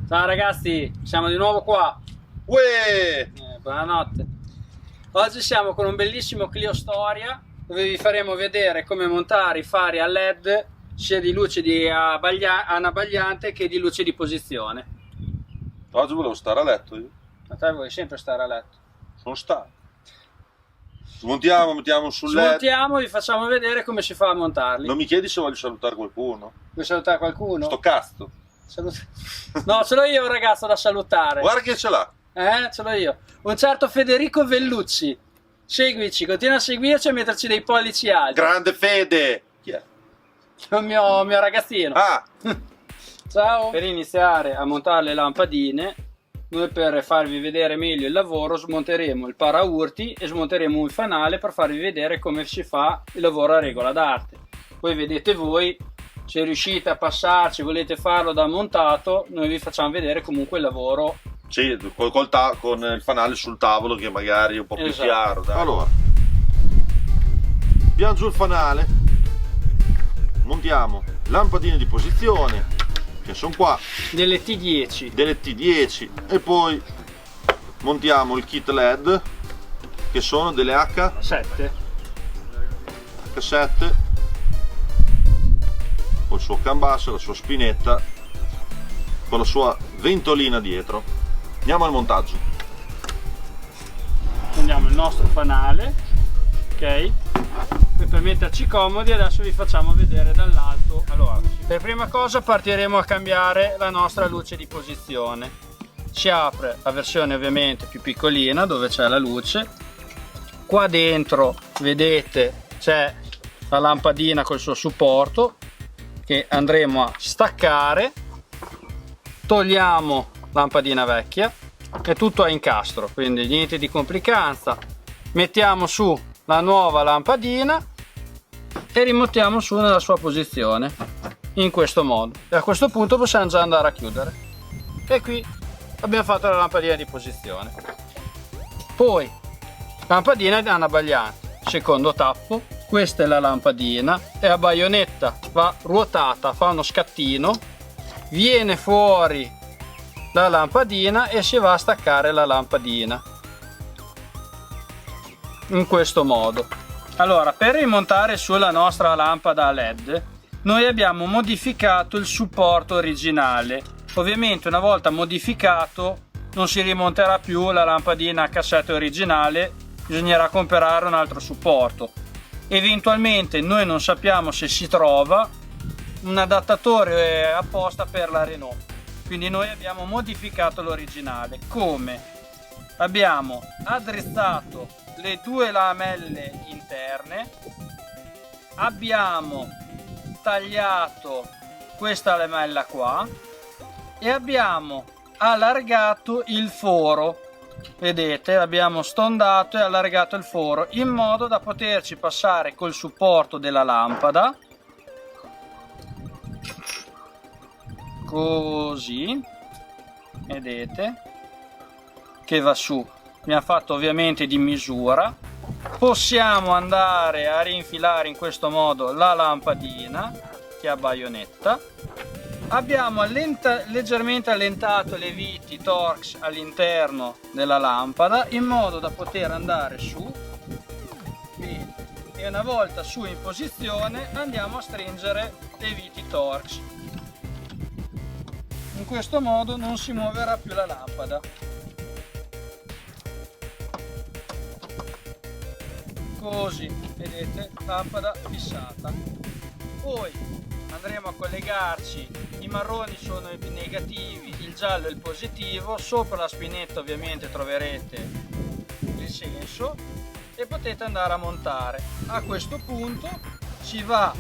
Ciao ragazzi, siamo di nuovo qua. Uè! Buonanotte. Oggi siamo con un bellissimo Clio Storia dove vi faremo vedere come montare i fari a LED sia di luce di anabagliante che di luce di posizione. Oggi volevo stare a letto io. Ma te vuoi sempre stare a letto? Sono stanco. Smontiamo, mettiamo sul letto. Smontiamo e vi facciamo vedere come si fa a montarli. Non mi chiedi se voglio salutare qualcuno. Vuoi salutare qualcuno? Sto cazzo. No, ce l'ho io un ragazzo da salutare. Guarda che ce l'ha. Ce l'ho io. Un certo Federico Vellucci. Seguici, continua a seguirci e a metterci dei pollici alti. Grande Fede. Chi è? È un mio ragazzino. Ah! Ciao. Per iniziare a montare le lampadine, noi per farvi vedere meglio il lavoro smonteremo il paraurti e smonteremo un fanale per farvi vedere come si fa il lavoro a regola d'arte. Poi vedete voi, se riuscite a passarci, volete farlo da montato, noi vi facciamo vedere comunque il lavoro. Sì, con il fanale sul tavolo che magari è un po' più chiaro. Dai. Allora, abbiamo giù il fanale, montiamo lampadine di posizione, che sono qua, Delle T10. delle T10, e poi montiamo il kit LED, che sono delle H7. H7, col suo CAN basso, la sua spinetta, con la sua ventolina dietro. Andiamo al montaggio. Prendiamo il nostro fanale, ok? E per metterci comodi adesso vi facciamo vedere dall'alto. Allora, per prima cosa partiremo a cambiare la nostra luce di posizione. Si apre la versione ovviamente più piccolina dove c'è la luce. Qua dentro vedete c'è la lampadina col suo supporto che andremo a staccare. Togliamo lampadina vecchia, è tutto a incastro, quindi niente di complicanza. Mettiamo su la nuova lampadina e rimettiamo su nella sua posizione in questo modo, e a questo punto possiamo già andare a chiudere. E qui abbiamo fatto la lampadina di posizione. Poi lampadina di anabagliante, secondo tappo. Questa è la lampadina, è a baionetta, va ruotata, fa uno scattino, viene fuori la lampadina e si va a staccare la lampadina in questo modo. Allora, per rimontare sulla nostra lampada a LED noi abbiamo modificato il supporto originale. Ovviamente una volta modificato non si rimonterà più la lampadina H7 originale, bisognerà comprare un altro supporto. Eventualmente noi non sappiamo se si trova un adattatore apposta per la Renault, quindi noi abbiamo modificato l'originale. Come? Abbiamo addrizzato le due lamelle interne, abbiamo tagliato questa lamella qua e abbiamo allargato il foro. Vedete, abbiamo stondato e allargato il foro in modo da poterci passare col supporto della lampada, così, vedete che va su. Mi ha fatto ovviamente di misura. Possiamo andare a rinfilare in questo modo la lampadina che è a baionetta. Abbiamo leggermente allentato le viti Torx all'interno della lampada in modo da poter andare su. Bene. E una volta su in posizione andiamo a stringere le viti Torx. In questo modo non si muoverà più la lampada. Così, vedete, lampada fissata. Poi andremo a collegarci, i marroni sono i negativi, il giallo è il positivo, sopra la spinetta ovviamente troverete il senso e potete andare a montare. A questo punto si va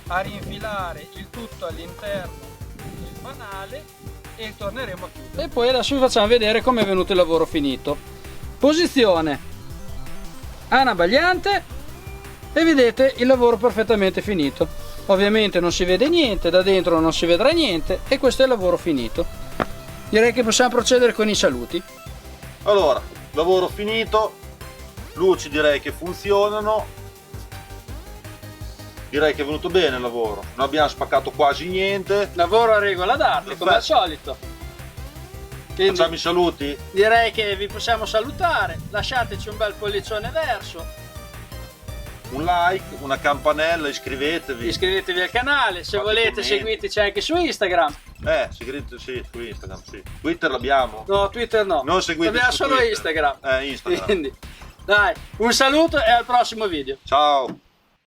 a rinfilare il tutto all'interno del fanale e torneremo a chiudere. E poi adesso vi facciamo vedere come è venuto il lavoro finito. Posizione anabagliante e vedete il lavoro perfettamente finito. Ovviamente non si vede niente, da dentro non si vedrà niente e questo è il lavoro finito. Direi che possiamo procedere con i saluti. Allora, lavoro finito, luci direi che funzionano, direi che è venuto bene il lavoro, non abbiamo spaccato quasi niente. Lavoro a regola d'arte, come al solito. Quindi Facciamo i saluti. direi che vi possiamo salutare, lasciateci un bel pollicione verso, Un like, una campanella, iscrivetevi. iscrivetevi al canale, se Fate volete commenti. seguiteci anche su Instagram. Seguite, sì, su Instagram, sì. Twitter l'abbiamo. No, Twitter no, Non seguite abbiamo su solo Twitter. Instagram. Instagram. Quindi dai, un saluto e al prossimo video. Ciao.